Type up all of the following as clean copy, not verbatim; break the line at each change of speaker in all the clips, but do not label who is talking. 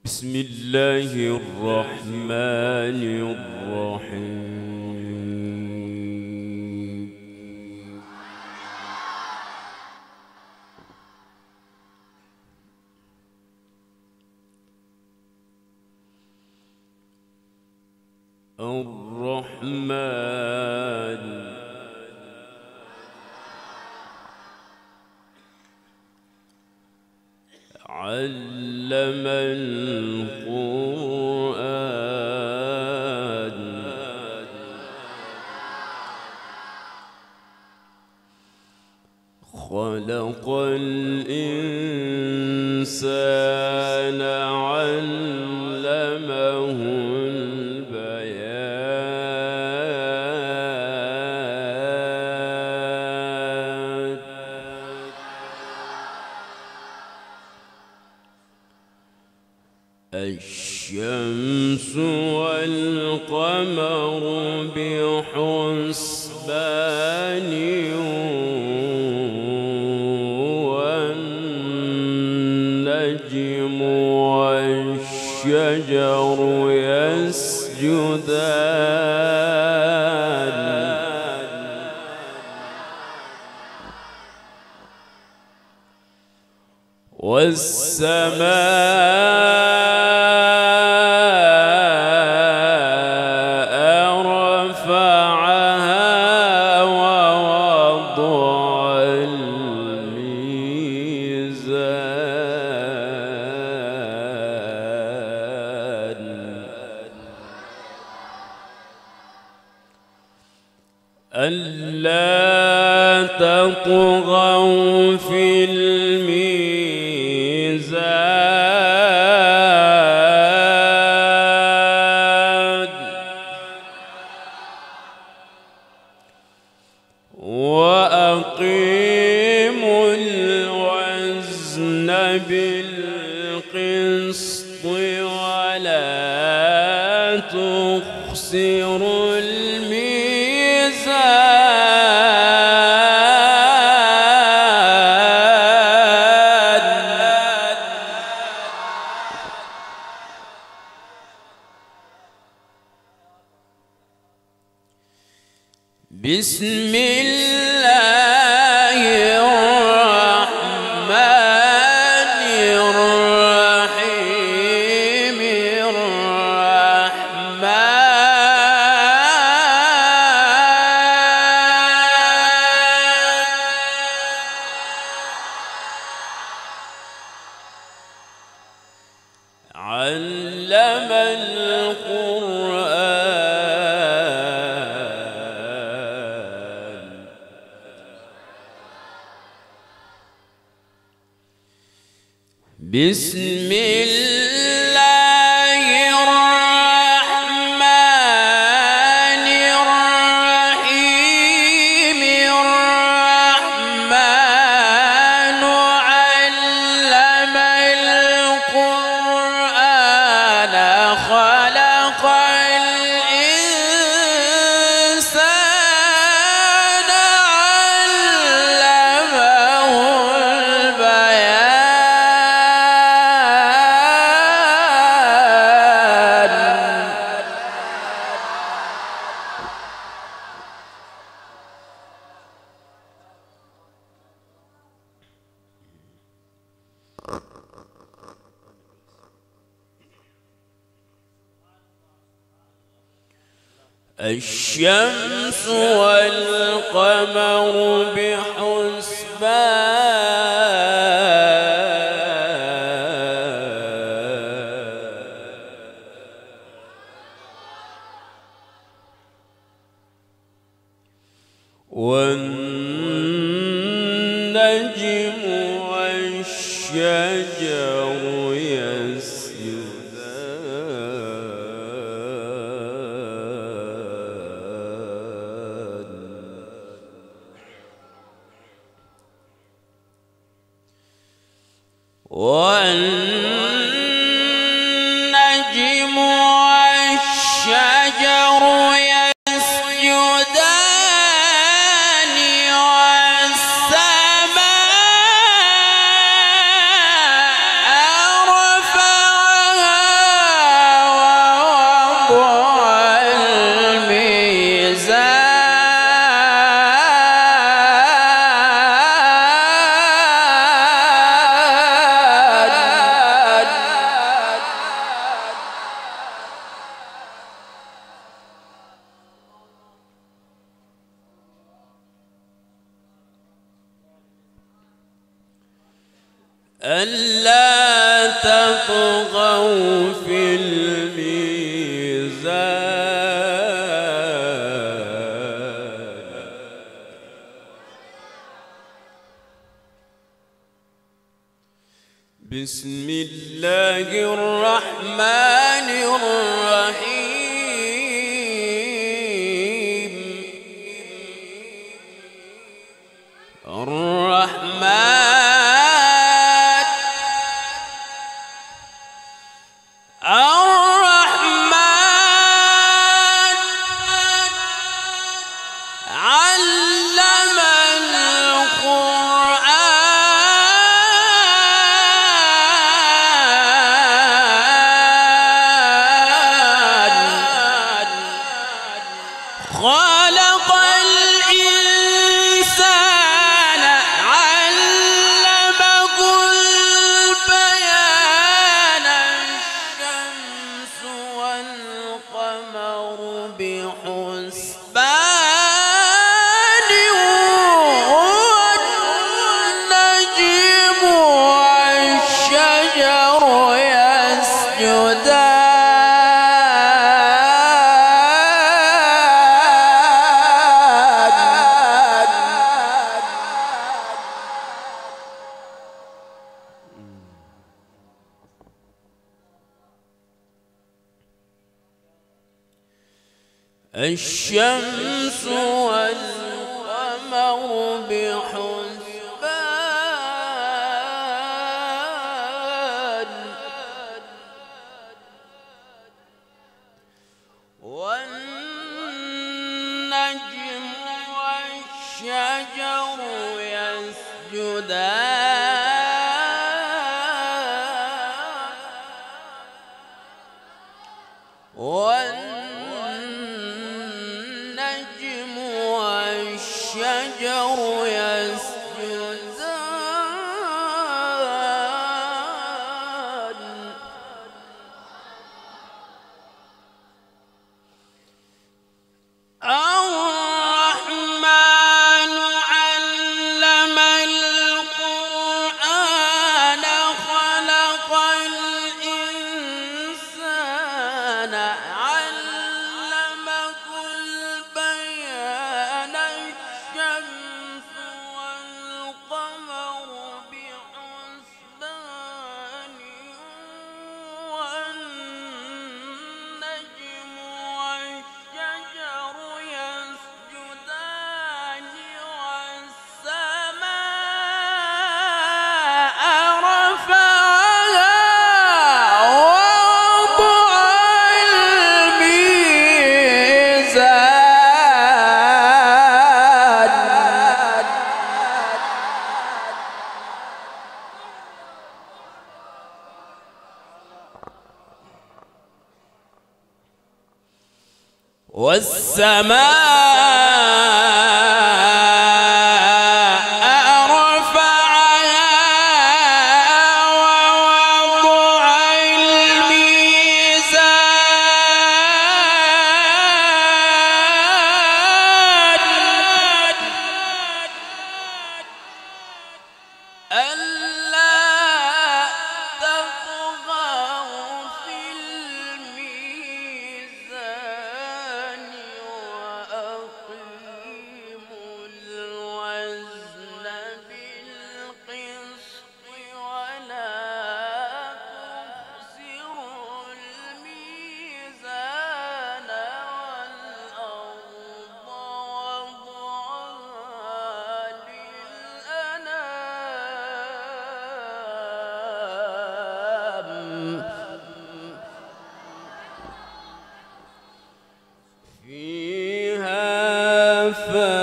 بسم الله الرحمن الرحيم. الرحمن علم القرآن خلق الإنسان علمه البيان. الشمس والقمر بحسبان والنجم والشجر يسجدان والسماء رفعها ووضع الميزان ألا تطغوا في الميزان وأقيموا الوزن بالقسط ولا تخسروا بسم الله الرحمن الرحيم. علم القرآن بسم الله الرحمن الرحيم. الرحمن علم القرآن خلق الإنسان علمه الشمس والقمر بحسبان والنجم والشجر والنجم والشجر يسجدان والسماء رفعها ألا تطغوا في الميزان. بسم الله الرحمن الرحيم. الرحمن علم القرآن خلق الإنسان علمه البيان. الشمس والقمر بحسبان والنجم والشجر يسجدان. الشمس والقمر بحسبان والنجم والشجر يسجدان. والنجم والشجر يسجدان. الرحمن علم القرآن خلق الإنسان علمه البيان. الشمس والقمر بحسبان والنجم والشجر يسجدان. والسماء رفعها ووضع الميزان. والسماء رفعها ووضع الميزان. ألا تطغوا في الميزان وأقيموا الوزن بالقسط ولا تخسروا الميزان. والأرض وضعها للأنام. فيها فاكهة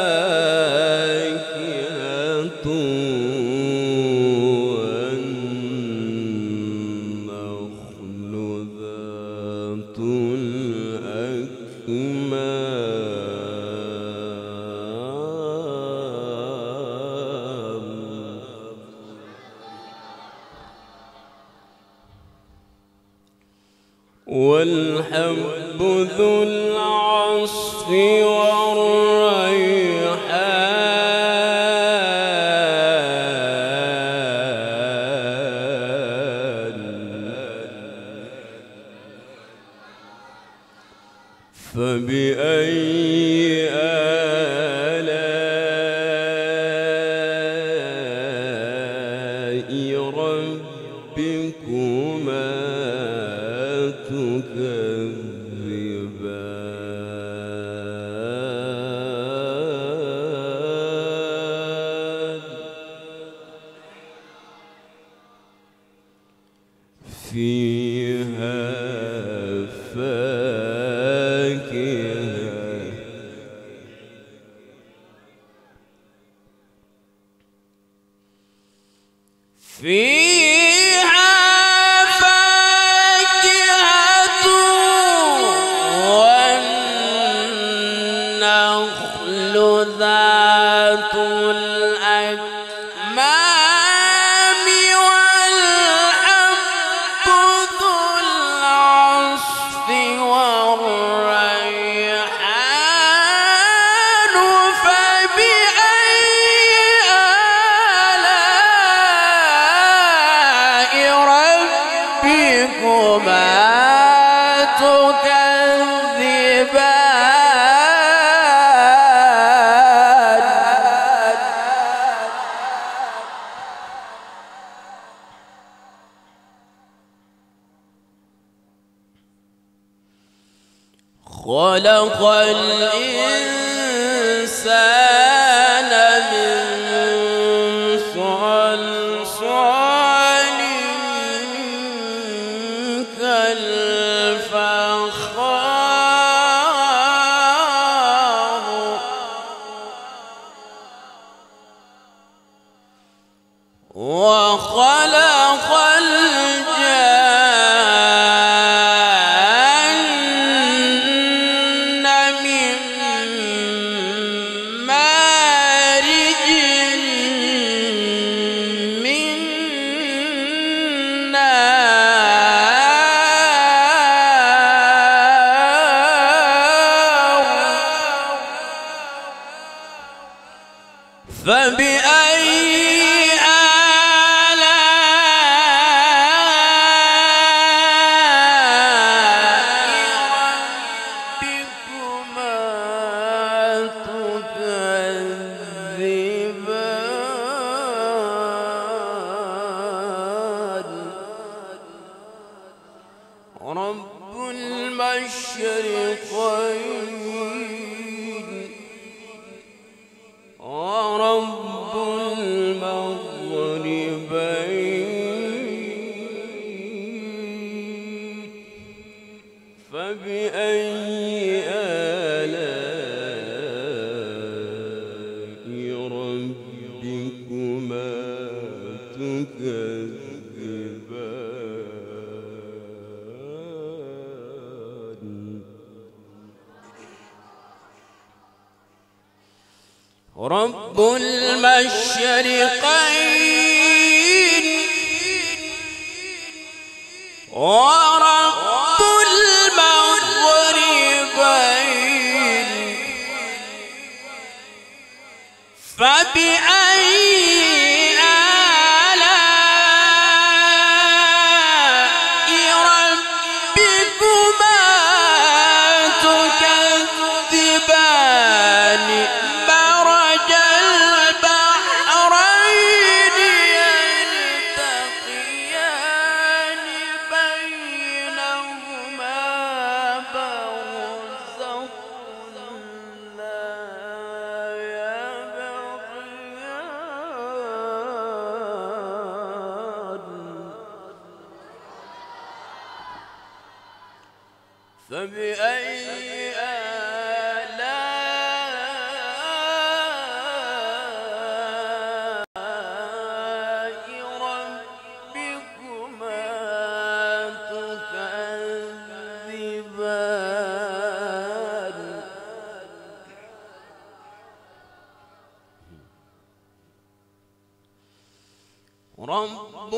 والنخل ذات الأكمام. والحب ذو العصف والريحان. فبأي آلاء ربكما تكذبان فيها فاكهة والنخل ذات الأكمام والحب ذو العصف والريحان فبأي آلاء ربكما تكذبان خلق الإنسان من صلصال كالفخار وخلق الجان من مارج من نار فبأي رب المشرقين ورب المغربين فبأي آلاء ربكما تكذبان رب المشرقين ورب المغربين فبأي آلاء ربكما تكذبان مرج البحرين يلتقيان بينهما برزخ لا يبغيان فبأي آلاء ربكما تكذبان رب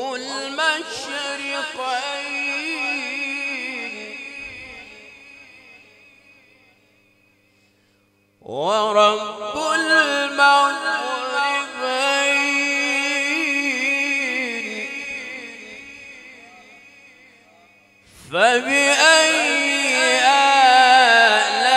المشرقين ورب المغربين فبأي آلاء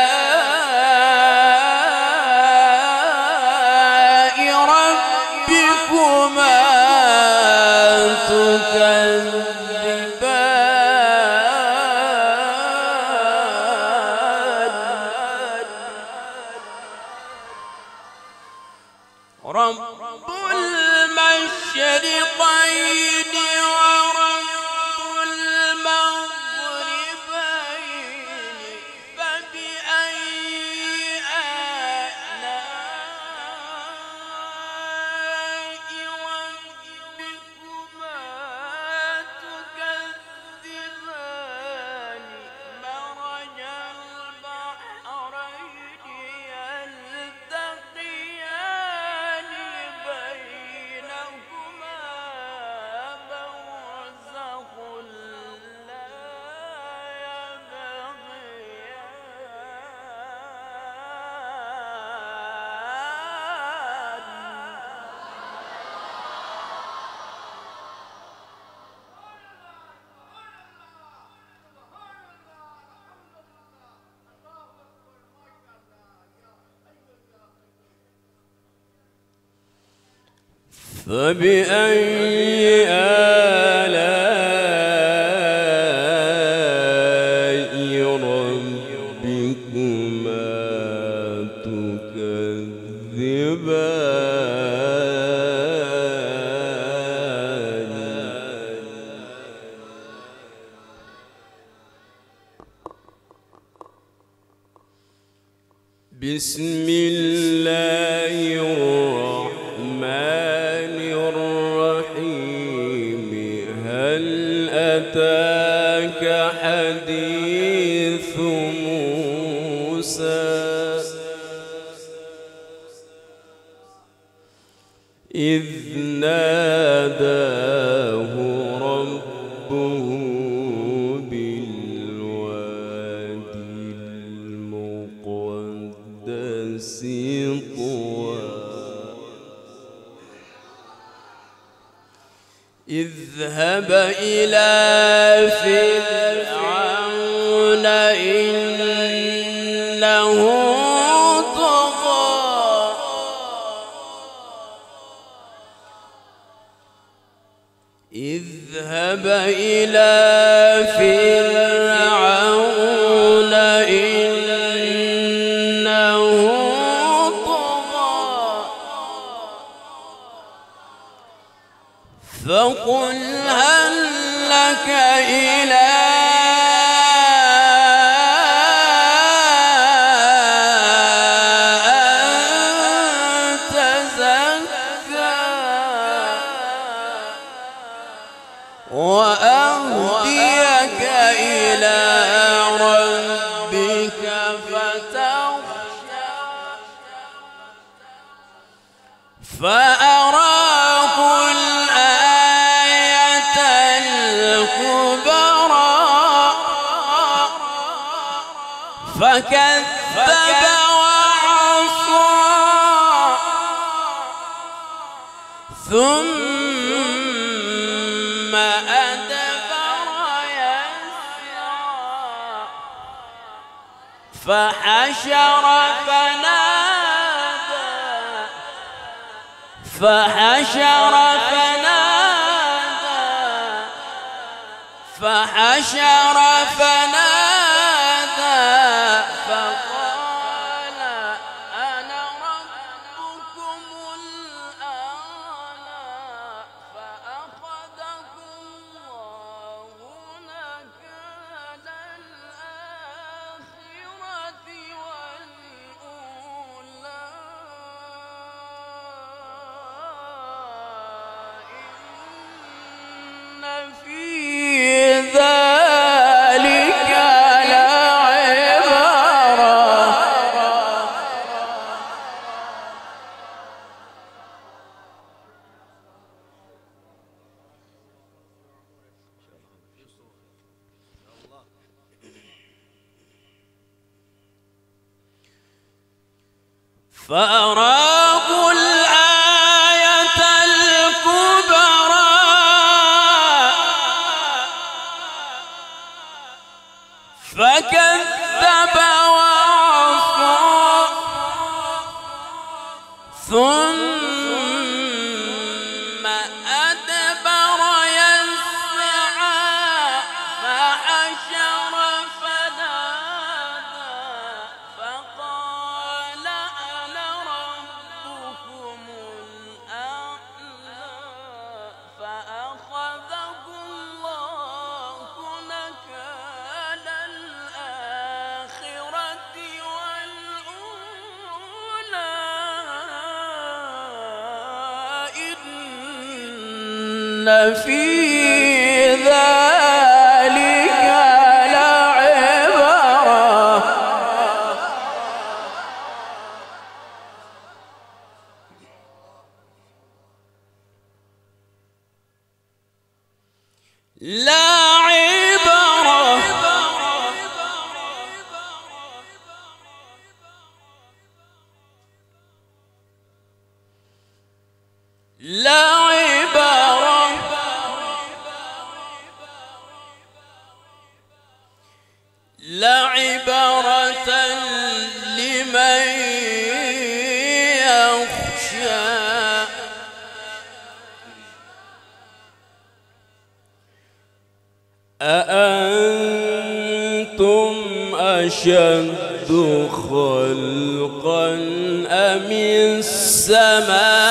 فبأي آلاء ربكما تكذبان بسم الله الرحمن الرحيم هل أتاك حديث موسى إذ ناداه ربه بالوادي المقدس طوى اذهب إلى فرعون إنه طغى اذهب إلى فرعون إنه طغى فقل هل لك إلى أن تزكى وأهديك إلى ربك فتخشى فأراه الآية الكبرى فكذب وعصى ثم أدبر يسعى فحشر فنادى فقال أنا ربكم الأعلى فأخذه الله نكال الآخرة والأولى إن في ذلك لعبرة فأراه الآية الكبرى فكذب وعصى ثم أدبر يسعى فحشر فنادى فقال أنا ربكم الأعلى فأخذه الله نكال الآخرة والأولى إن في ذلك لعبرة لعبرة لمن يخشى أأنتم أشد خلقا أم السماء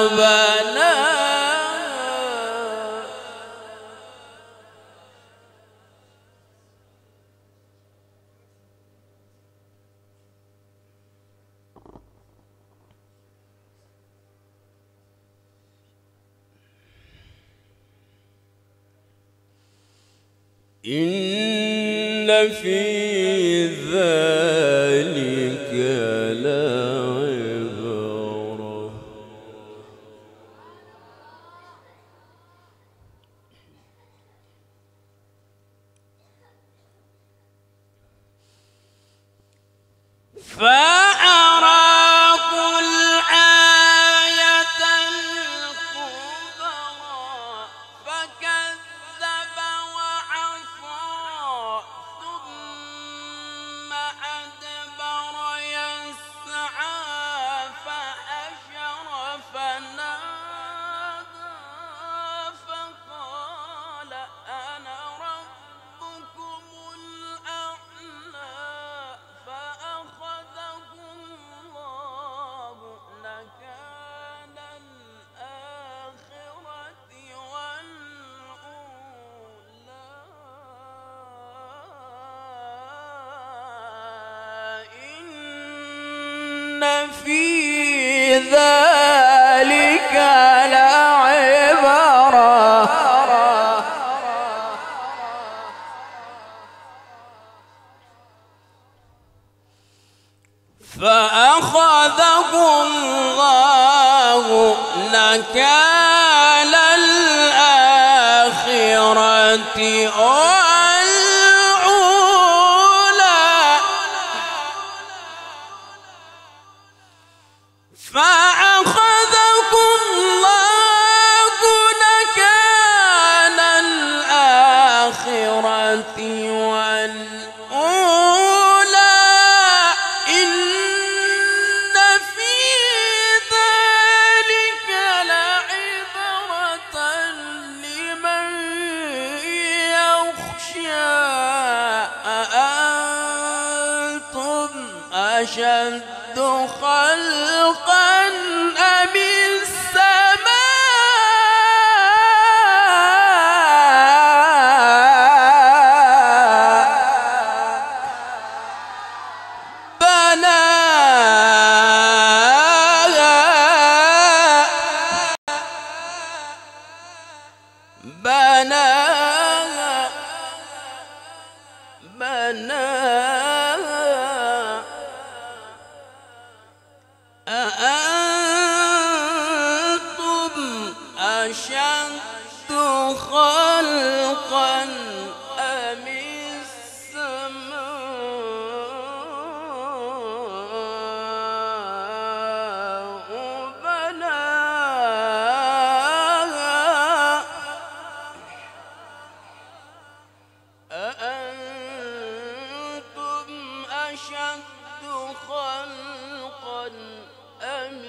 بناها إن في ذلك لعبرة فأراكوا الآية الكبرى فكذب وعصى ثم أدبر يسعى فحشر فنادى فقال أنا ربكم الأعلى فأخذه الله نكال الآخرة والأولى إن في ذلك لعبرة فأخذه الله نكال الآخرة والأولى فأخذكم الله نكال الآخرة والأولى إن في ذلك لعبرة لمن يخشى أأنتم أشد خلقا أم السماء بناها أأنتم أشد خلقا أم السماء بناها أأنتم أشد خلقا أم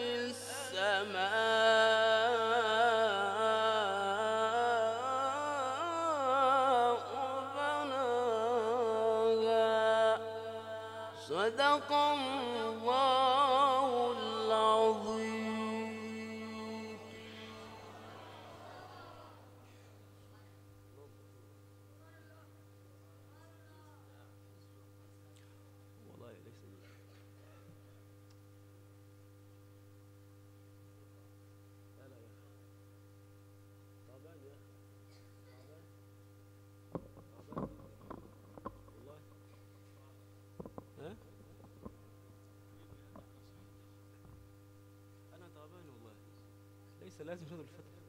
السماء بناها صدق الله العظيم. أنا تعبان والله، ليس لازم شغل الفتح.